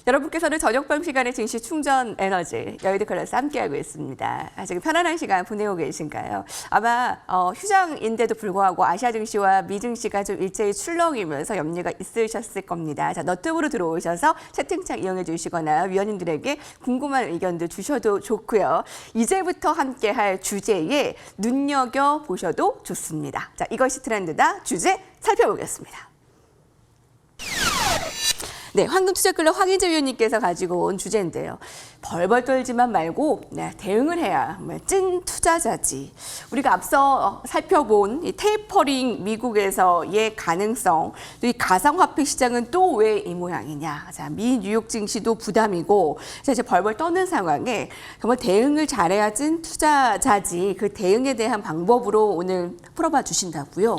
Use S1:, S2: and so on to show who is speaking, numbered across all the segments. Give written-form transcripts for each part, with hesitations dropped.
S1: 여러분께서는 저녁밤 시간에 증시 충전 에너지 여의도 컬러스 함께하고 있습니다. 지금 편안한 시간 보내고 계신가요? 아마 휴장인데도 불구하고 아시아 증시와 미 증시가 좀 일제히 출렁이면서 염려가 있으셨을 겁니다. 자, 너튜브로 들어오셔서 채팅창 이용해 주시거나 위원님들에게 궁금한 의견도 주셔도 좋고요. 이제부터 함께할 주제에 눈여겨보셔도 좋습니다. 자, 이것이 트렌드다 주제 살펴보겠습니다. 네, 황금투자클럽 황희재 위원님께서 가지고 온 주제인데요. 벌벌 떨지만 말고 대응을 해야 찐 투자자지. 우리가 앞서 살펴본 이 테이퍼링 미국에서의 가능성, 또 이 가상화폐 시장은 또 왜 이 모양이냐. 자, 미 뉴욕 증시도 부담이고, 이제 벌벌 떠는 상황에 정말 대응을 잘해야 찐 투자자지. 그 대응에 대한 방법으로 오늘 풀어봐 주신다고요?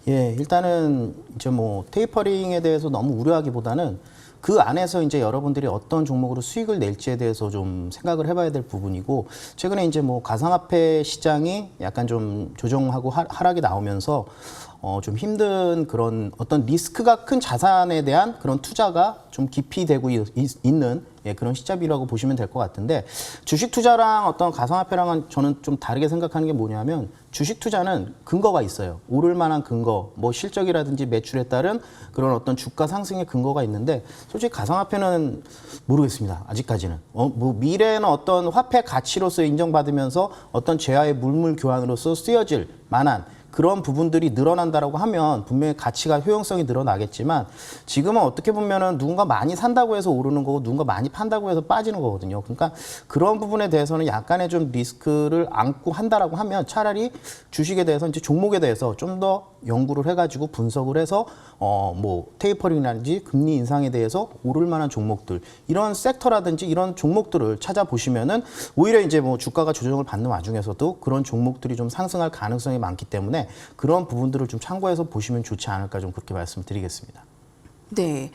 S2: 예, 일단은 이제 뭐 테이퍼링에 대해서 너무 우려하기보다는 그 안에서 이제 여러분들이 어떤 종목으로 수익을 낼지에 대해서 좀 생각을 해봐야 될 부분이고, 최근에 이제 뭐 가상화폐 시장이 약간 좀 조정하고 하락이 나오면서 좀 힘든 그런 어떤 리스크가 큰 자산에 대한 그런 투자가 좀 깊이 되고 있는 그런 시점이라고 보시면 될 것 같은데, 주식 투자랑 어떤 가상화폐랑은 저는 좀 다르게 생각하는 게 뭐냐면, 주식 투자는 근거가 있어요. 오를 만한 근거, 뭐 실적이라든지 매출에 따른 그런 어떤 주가 상승의 근거가 있는데, 솔직히 가상화폐는 모르겠습니다. 아직까지는. 뭐 미래에는 어떤 화폐 가치로서 인정받으면서 어떤 재화의 물물 교환으로서 쓰여질 만한 그런 부분들이 늘어난다라고 하면 분명히 가치가 효용성이 늘어나겠지만, 지금은 어떻게 보면은 누군가 많이 산다고 해서 오르는 거고 누군가 많이 판다고 해서 빠지는 거거든요. 그러니까 그런 부분에 대해서는 약간의 좀 리스크를 안고 한다라고 하면 차라리 주식에 대해서 이제 종목에 대해서 좀 더 연구를 해가지고 분석을 해서 뭐 테이퍼링이라든지 금리 인상에 대해서 오를 만한 종목들, 이런 섹터라든지 이런 종목들을 찾아보시면은 오히려 이제 뭐 주가가 조정을 받는 와중에서도 그런 종목들이 좀 상승할 가능성이 많기 때문에 그런 부분들을 좀 참고해서 보시면 좋지 않을까, 좀 그렇게 말씀드리겠습니다.
S1: 네.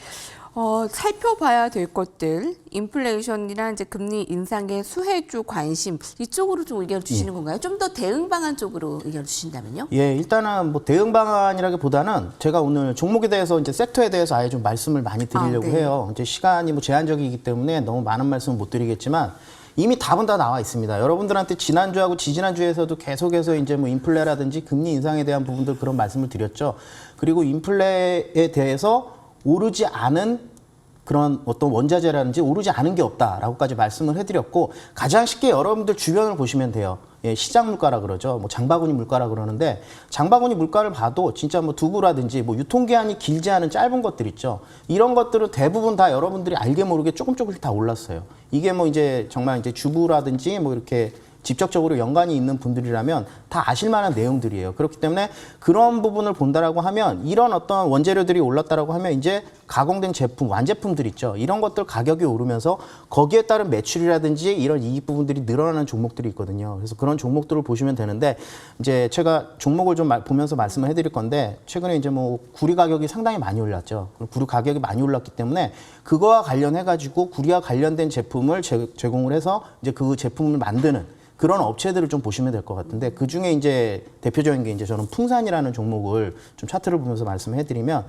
S1: 살펴봐야 될 것들, 인플레이션이나 이제 금리 인상의 수혜주 관심, 이쪽으로 좀 의견을 주시는 건가요? 좀 더 대응 방안 쪽으로 의견을 주신다면요?
S2: 예, 일단은 뭐 대응 방안이라기보다는 제가 오늘 종목에 대해서 이제 섹터에 대해서 아예 좀 말씀을 많이 드리려고
S1: 네.
S2: 해요. 이제 시간이 뭐 제한적이기 때문에 너무 많은 말씀을 못 드리겠지만, 이미 답은 다 나와 있습니다. 여러분들한테 지난주하고 지지난주에서도 계속해서 이제 뭐 인플레라든지 금리 인상에 대한 부분들 그런 말씀을 드렸죠. 그리고 인플레에 대해서 오르지 않은 그런 어떤 원자재라든지 오르지 않은 게 없다라고까지 말씀을 해드렸고, 가장 쉽게 여러분들 주변을 보시면 돼요. 예, 시장 물가라 그러죠. 뭐 장바구니 물가라 그러는데, 장바구니 물가를 봐도 진짜 뭐 두부라든지 뭐 유통기한이 길지 않은 짧은 것들 있죠. 이런 것들은 대부분 다 여러분들이 알게 모르게 조금씩 다 올랐어요. 이게 뭐 이제 정말 이제 주부라든지 뭐 이렇게 직접적으로 연관이 있는 분들이라면 다 아실 만한 내용들이에요. 그렇기 때문에 그런 부분을 본다라고 하면, 이런 어떤 원재료들이 올랐다라고 하면 이제 가공된 제품, 완제품들 있죠. 이런 것들 가격이 오르면서 거기에 따른 매출이라든지 이런 이익 부분들이 늘어나는 종목들이 있거든요. 그래서 그런 종목들을 보시면 되는데, 이제 제가 종목을 좀 보면서 말씀을 해드릴 건데, 최근에 이제 뭐 구리 가격이 상당히 많이 올랐죠. 구리 가격이 많이 올랐기 때문에 그거와 관련해가지고 구리와 관련된 제품을 제공을 해서 이제 그 제품을 만드는 그런 업체들을 좀 보시면 될 것 같은데, 그 중에 이제 대표적인 게 이제 저는 풍산이라는 종목을 좀 차트를 보면서 말씀해 드리면,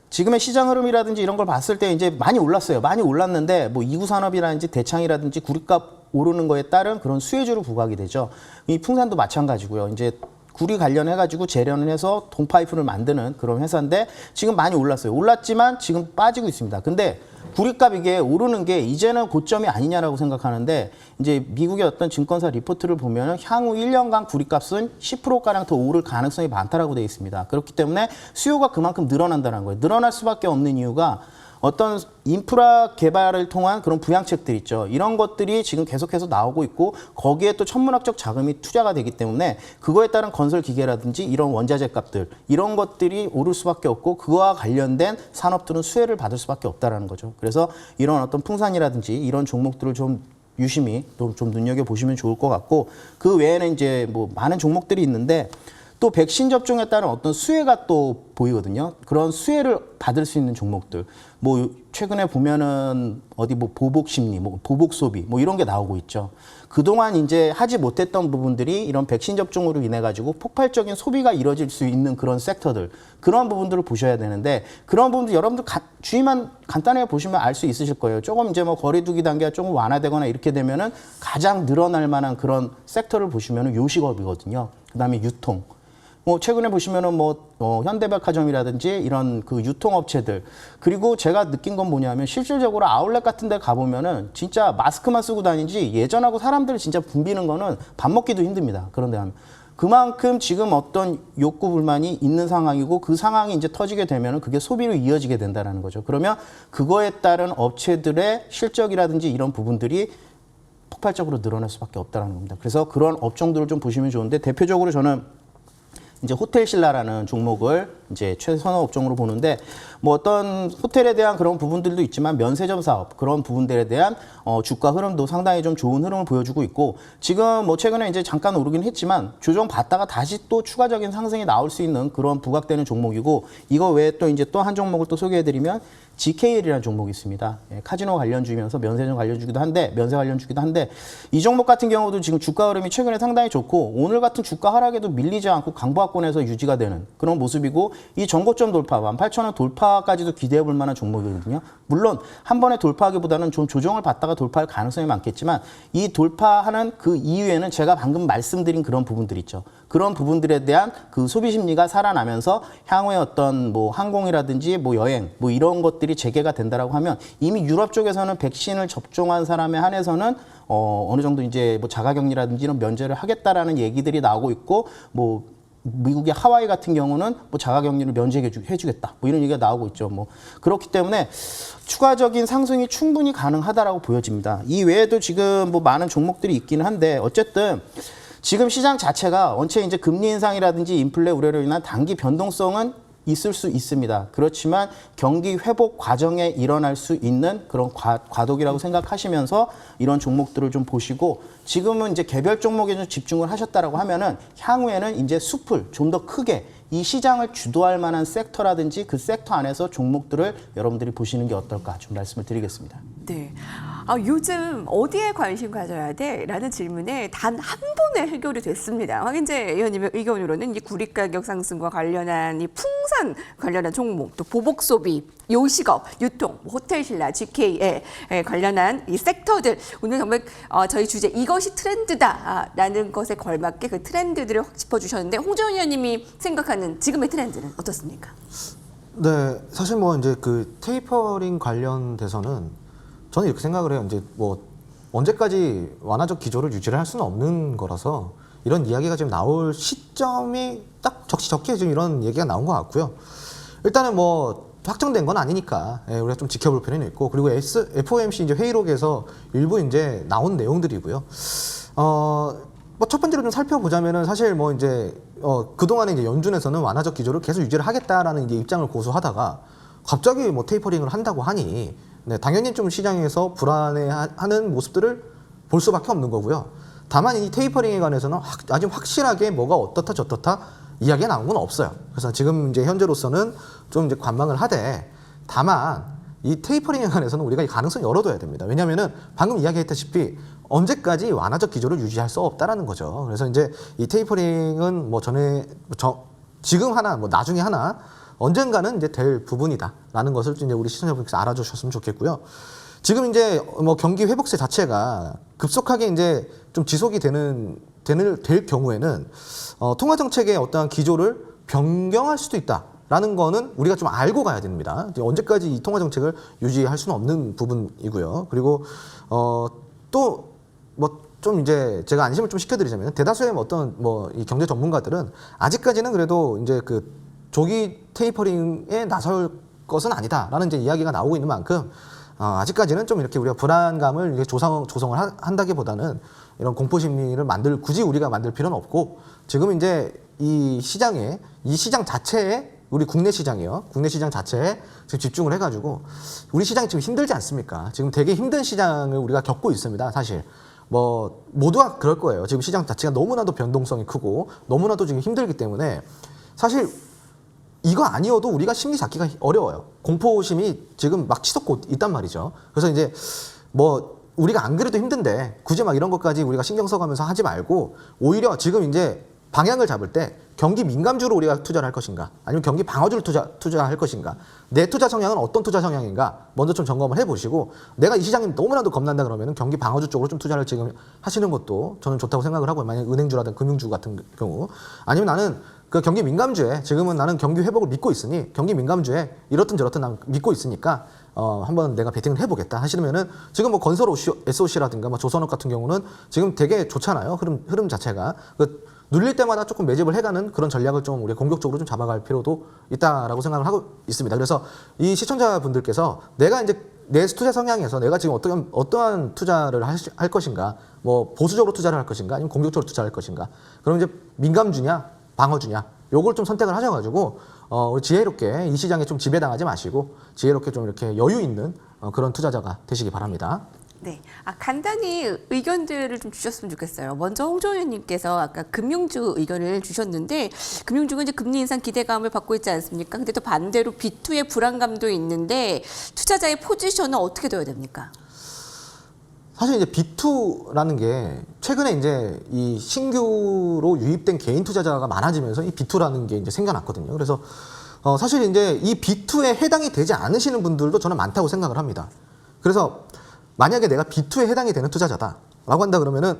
S2: 지금의 시장 흐름이라든지 이런 걸 봤을 때 이제 많이 올랐어요. 많이 올랐는데 뭐 이구산업이라든지 대창이라든지 구리값 오르는 거에 따른 그런 수혜주로 부각이 되죠. 이 풍산도 마찬가지고요. 이제 구리 관련해가지고 재련을 해서 동파이프를 만드는 그런 회사인데 지금 많이 올랐어요. 올랐지만 지금 빠지고 있습니다. 근데 구리값 이게 오르는 게 이제는 고점이 아니냐라고 생각하는데, 이제 미국의 어떤 증권사 리포트를 보면 향후 1년간 구리값은 10%가량 더 오를 가능성이 많다라고 되어 있습니다. 그렇기 때문에 수요가 그만큼 늘어난다는 거예요. 늘어날 수밖에 없는 이유가 어떤 인프라 개발을 통한 그런 부양책들 있죠. 이런 것들이 지금 계속해서 나오고 있고, 거기에 또 천문학적 자금이 투자가 되기 때문에 그거에 따른 건설 기계라든지 이런 원자재 값들, 이런 것들이 오를 수밖에 없고, 그거와 관련된 산업들은 수혜를 받을 수밖에 없다라는 거죠. 그래서 이런 어떤 풍산이라든지 이런 종목들을 좀 유심히 좀 눈여겨보시면 좋을 것 같고, 그 외에는 이제 뭐 많은 종목들이 있는데, 또 백신 접종에 따른 어떤 수혜가 또 보이거든요. 그런 수혜를 받을 수 있는 종목들. 뭐 최근에 보면은 어디 뭐 보복 심리, 뭐 보복 소비, 뭐 이런 게 나오고 있죠. 그동안 이제 하지 못했던 부분들이 이런 백신 접종으로 인해 가지고 폭발적인 소비가 이뤄질 수 있는 그런 섹터들, 그런 부분들을 보셔야 되는데, 그런 부분들 여러분들 주의만 간단하게 보시면 알 수 있으실 거예요. 조금 이제 뭐 거리두기 단계가 조금 완화되거나 이렇게 되면은 가장 늘어날 만한 그런 섹터를 보시면은 요식업이거든요. 그다음에 유통. 뭐 최근에 보시면은 뭐 현대백화점이라든지 이런 그 유통업체들, 그리고 제가 느낀 건 뭐냐면 실질적으로 아울렛 같은 데 가보면은 진짜 마스크만 쓰고 다니지 예전하고 사람들을 진짜 붐비는 거는 밥 먹기도 힘듭니다. 그런데 하면 그만큼 지금 어떤 욕구 불만이 있는 상황이고, 그 상황이 이제 터지게 되면은 그게 소비로 이어지게 된다라는 거죠. 그러면 그거에 따른 업체들의 실적이라든지 이런 부분들이 폭발적으로 늘어날 수밖에 없다는 겁니다. 그래서 그런 업종들을 좀 보시면 좋은데, 대표적으로 저는 이제 호텔신라라는 종목을 이제 최선호 업종으로 보는데, 뭐 어떤 호텔에 대한 그런 부분들도 있지만 면세점 사업 그런 부분들에 대한 주가 흐름도 상당히 좀 좋은 흐름을 보여주고 있고, 지금 뭐 최근에 이제 잠깐 오르긴 했지만 조정 받다가 다시 또 추가적인 상승이 나올 수 있는 그런 부각되는 종목이고, 이거 외에 또 이제 또 한 종목을 또 소개해드리면 GKL이라는 종목이 있습니다. 예, 카지노 관련주이면서 면세점 관련주기도 한데, 면세 관련주기도 한데, 이 종목 같은 경우도 지금 주가 흐름이 최근에 상당히 좋고, 오늘 같은 주가 하락에도 밀리지 않고 강보합권에서 유지가 되는 그런 모습이고, 이 전고점 돌파, 18,000원 돌파까지도 기대해 볼 만한 종목이거든요. 물론 한 번에 돌파하기보다는 좀 조정을 받다가 돌파할 가능성이 많겠지만, 이 돌파하는 그 이후에는 제가 방금 말씀드린 그런 부분들 있죠. 그런 부분들에 대한 그 소비 심리가 살아나면서 향후에 어떤 뭐 항공이라든지 뭐 여행 뭐 이런 것들이 재개가 된다라고 하면, 이미 유럽 쪽에서는 백신을 접종한 사람에 한해서는 어느 정도 이제 뭐 자가격리라든지 이런 면제를 하겠다라는 얘기들이 나오고 있고, 뭐 미국의 하와이 같은 경우는 뭐 자가격리를 면제해주겠다 뭐 이런 얘기가 나오고 있죠. 뭐 그렇기 때문에 추가적인 상승이 충분히 가능하다라고 보여집니다. 이 외에도 지금 뭐 많은 종목들이 있기는 한데, 어쨌든 지금 시장 자체가 원체 이제 금리 인상이라든지 인플레 우려로 인한 단기 변동성은 있을 수 있습니다. 그렇지만 경기 회복 과정에 일어날 수 있는 그런 과도기라고 생각하시면서 이런 종목들을 좀 보시고, 지금은 이제 개별 종목에 좀 집중을 하셨다라고 하면은 향후에는 이제 숲을 좀 더 크게 이 시장을 주도할 만한 섹터라든지 그 섹터 안에서 종목들을 여러분들이 보시는 게 어떨까 좀 말씀을 드리겠습니다.
S1: 네. 요즘 어디에 관심 가져야 돼? 라는 질문에 단 한 번에 해결이 됐습니다. 황인재 의원님의 의견으로는 이 구리 가격 상승과 관련한 이 풍산 관련한 종목, 또 보복 소비, 요식업, 유통, 호텔신라, GK에 관련한 이 섹터들, 오늘 정말 저희 주제 이것이 트렌드다라는 것에 걸맞게 그 트렌드들을 확 짚어주셨는데, 홍정은 의원님이 생각하는 지금의 트렌드는 어떻습니까?
S3: 네, 사실 뭐 이제 그 테이퍼링 관련돼서는 저는 이렇게 생각을 해요. 이제 뭐 언제까지 완화적 기조를 유지를 할 수는 없는 거라서, 이런 이야기가 지금 나올 시점이 딱 적시적게 지금 이런 얘기가 나온 것 같고요. 일단은 뭐 확정된 건 아니니까 우리가 좀 지켜볼 필요는 있고, 그리고 FOMC 이제 회의록에서 일부 이제 나온 내용들이고요. 뭐 첫 번째로 좀 살펴보자면은, 사실 뭐 이제 그동안에 이제 연준에서는 완화적 기조를 계속 유지를 하겠다라는 이제 입장을 고수하다가 갑자기 뭐 테이퍼링을 한다고 하니, 네, 당연히 좀 시장에서 불안해하는 모습들을 볼 수밖에 없는 거고요. 다만 이 테이퍼링에 관해서는 아직 확실하게 뭐가 어떻다 저떻다 이야기가 나온 건 없어요. 그래서 지금 이제 현재로서는 좀 이제 관망을 하되, 다만 이 테이퍼링에 관해서는 우리가 이 가능성을 열어둬야 됩니다. 왜냐하면은 방금 이야기했다시피 언제까지 완화적 기조를 유지할 수 없다라는 거죠. 그래서 이제 이 테이퍼링은 뭐 지금 하나, 뭐 나중에 하나, 언젠가는 이제 될 부분이다라는 것을 이제 우리 시청자분께서 알아주셨으면 좋겠고요. 지금 이제 뭐 경기 회복세 자체가 급속하게 이제 좀 지속이 될 경우에는 통화 정책의 어떠한 기조를 변경할 수도 있다라는 거는 우리가 좀 알고 가야 됩니다. 언제까지 이 통화 정책을 유지할 수는 없는 부분이고요. 그리고 또 뭐 좀 이제 제가 안심을 좀 시켜드리자면, 대다수의 어떤 뭐 이 경제 전문가들은 아직까지는 그래도 이제 그 조기 테이퍼링에 나설 것은 아니다라는 이제 이야기가 나오고 있는 만큼, 아직까지는 좀 이렇게 우리가 불안감을 이렇게 조성을 한다기보다는 이런 공포 심리를 굳이 우리가 만들 필요는 없고, 지금 이제 이 시장 자체에, 우리 국내 시장이요, 국내 시장 자체에 지금 집중을 해가지고, 우리 시장이 지금 힘들지 않습니까? 지금 되게 힘든 시장을 우리가 겪고 있습니다, 사실. 뭐 모두가 그럴 거예요. 지금 시장 자체가 너무나도 변동성이 크고 너무나도 지금 힘들기 때문에 사실 이거 아니어도 우리가 심리 잡기가 어려워요. 공포심이 지금 막 치솟고 있단 말이죠. 그래서 이제 뭐 우리가 안 그래도 힘든데 굳이 막 이런 것까지 우리가 신경 써가면서 하지 말고 오히려 지금 이제 방향을 잡을 때 경기 민감주로 우리가 투자를 할 것인가 아니면 경기 방어주를 투자할 것인가 내 투자 성향은 어떤 투자 성향인가 먼저 좀 점검을 해보시고 내가 이 시장이 너무나도 겁난다 그러면 경기 방어주 쪽으로 좀 투자를 지금 하시는 것도 저는 좋다고 생각을 하고 만약 은행주라든 금융주 같은 경우 아니면 나는 그 경기 민감주에 지금은 나는 경기 회복을 믿고 있으니 경기 민감주에 이렇든 저렇든 난 믿고 있으니까 한번 내가 베팅을 해보겠다 하시면은 지금 뭐 건설 SOC라든가 뭐 조선업 같은 경우는 지금 되게 좋잖아요. 흐름 자체가 눌릴 때마다 조금 매집을 해가는 그런 전략을 좀 우리가 공격적으로 좀 잡아갈 필요도 있다라고 생각을 하고 있습니다. 그래서 이 시청자분들께서 내가 이제 내 투자 성향에서 내가 지금 어떠한 투자를 할 것인가, 뭐 보수적으로 투자를 할 것인가, 아니면 공격적으로 투자를 할 것인가, 그럼 이제 민감주냐, 방어주냐, 요걸 좀 선택을 하셔가지고 우리 지혜롭게 이 시장에 좀 지배당하지 마시고 지혜롭게 좀 이렇게 여유 있는 그런 투자자가 되시기 바랍니다.
S1: 네, 간단히 의견들을 좀 주셨으면 좋겠어요. 먼저 홍종현님께서 아까 금융주 의견을 주셨는데 금융주가 이제 금리 인상 기대감을 받고 있지 않습니까? 근데 또 반대로 B2의 불안감도 있는데 투자자의 포지션은 어떻게 둬야 됩니까?
S3: 사실 이제 B2라는 게 최근에 이제 이 신규로 유입된 개인 투자자가 많아지면서 이 B2라는 게 이제 생겨났거든요. 그래서 사실 이제 이 B2에 해당이 되지 않으시는 분들도 저는 많다고 생각을 합니다. 그래서 만약에 내가 B2에 해당이 되는 투자자다라고 한다 그러면은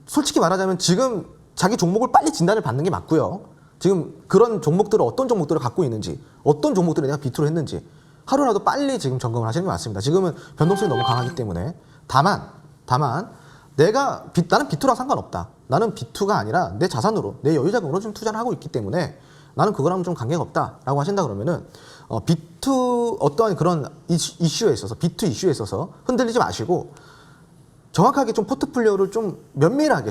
S3: 솔직히 말하자면 지금 자기 종목을 빨리 진단을 받는 게 맞고요. 지금 그런 종목들을 어떤 종목들을 갖고 있는지 어떤 종목들을 내가 B2로 했는지 하루라도 빨리 지금 점검을 하시는 게 맞습니다. 지금은 변동성이 너무 강하기 때문에 다만 나는 B2랑 상관없다. 나는 B2가 아니라 내 자산으로 내 여유자금으로 좀 투자를 하고 있기 때문에 나는 그거랑 좀 관계가 없다라고 하신다 그러면은 B2 어떠한 그런 이슈에 있어서 B2 이슈에 있어서 흔들리지 마시고 정확하게 좀 포트폴리오를 좀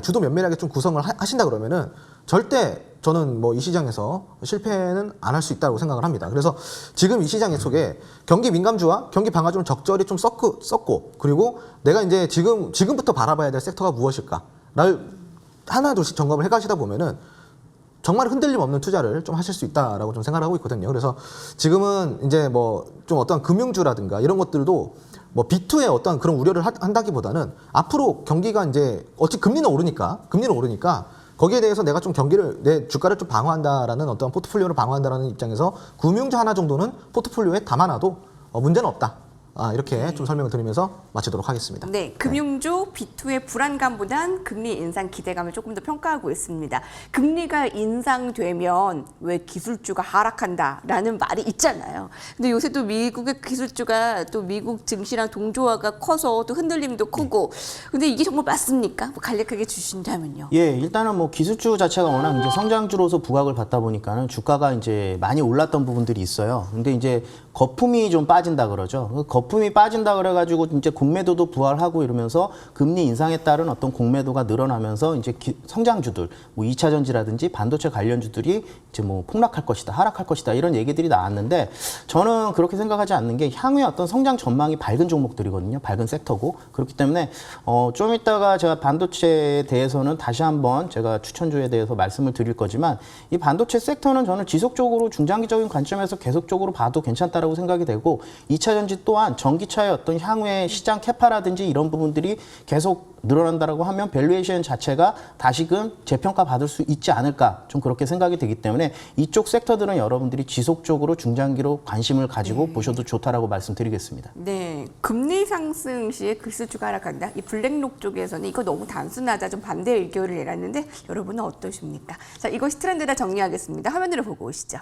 S3: 주도 면밀하게 좀 구성을 하신다 그러면은 절대 저는 뭐 이 시장에서 실패는 안 할 수 있다고 생각을 합니다. 그래서 지금 이 시장 속에 경기 민감주와 경기 방어주는 적절히 좀 썼고 그리고 내가 이제 지금부터 바라봐야 될 섹터가 무엇일까를 하나 둘씩 점검을 해가시다 보면은 정말 흔들림 없는 투자를 좀 하실 수 있다라고 좀 생각을 하고 있거든요. 그래서 지금은 이제 뭐 좀 어떤 금융주라든가 이런 것들도 뭐 B2의 어떤 그런 우려를 한다기보다는 앞으로 경기가 이제 금리는 오르니까 거기에 대해서 내가 좀 내 주가를 좀 방어한다라는 어떤 포트폴리오를 방어한다라는 입장에서 금융주 하나 정도는 포트폴리오에 담아놔도 문제는 없다. 이렇게 좀 설명을 드리면서 마치도록 하겠습니다.
S1: 네, 금융주 B2의 불안감보단 금리 인상 기대감을 조금 더 평가하고 있습니다. 금리가 인상되면 왜 기술주가 하락한다라는 말이 있잖아요. 근데 요새 또 미국의 기술주가 또 미국 증시랑 동조화가 커서 또 흔들림도 크고. 근데 이게 정말 맞습니까? 뭐 간략하게 주신다면요.
S2: 예, 일단은 뭐 기술주 자체가 워낙 이제 성장주로서 부각을 받다 보니까는 주가가 이제 많이 올랐던 부분들이 있어요. 근데 이제 거품이 좀 빠진다 그러죠. 거품이 빠진다 그래가지고 이제 공매도도 부활하고 이러면서 금리 인상에 따른 어떤 공매도가 늘어나면서 이제 성장주들, 뭐 2차 전지라든지 반도체 관련주들이 이제 뭐 폭락할 것이다, 하락할 것이다 이런 얘기들이 나왔는데 저는 그렇게 생각하지 않는 게 향후에 어떤 성장 전망이 밝은 종목들이거든요. 밝은 섹터고 그렇기 때문에 좀 이따가 제가 반도체에 대해서는 다시 한번 제가 추천주에 대해서 말씀을 드릴 거지만 이 반도체 섹터는 저는 지속적으로 중장기적인 관점에서 계속적으로 봐도 괜찮다라고 생각이 되고 2차 전지 또한 전기차의 어떤 향후의 시장 캐파라든지 이런 부분들이 계속 늘어난다라고 하면 밸류에이션 자체가 다시금 재평가 받을 수 있지 않을까 좀 그렇게 생각이 되기 때문에 이쪽 섹터들은 여러분들이 지속적으로 중장기로 관심을 가지고 보셔도 좋다라고 말씀드리겠습니다.
S1: 네, 금리 상승 시에 기술주가 하락한다. 이 블랙록 쪽에서는 이거 너무 단순하다 좀 반대 의견을 내놨는데 여러분은 어떠십니까? 자, 이것이 트렌드다 정리하겠습니다. 화면으로 보고 오시죠.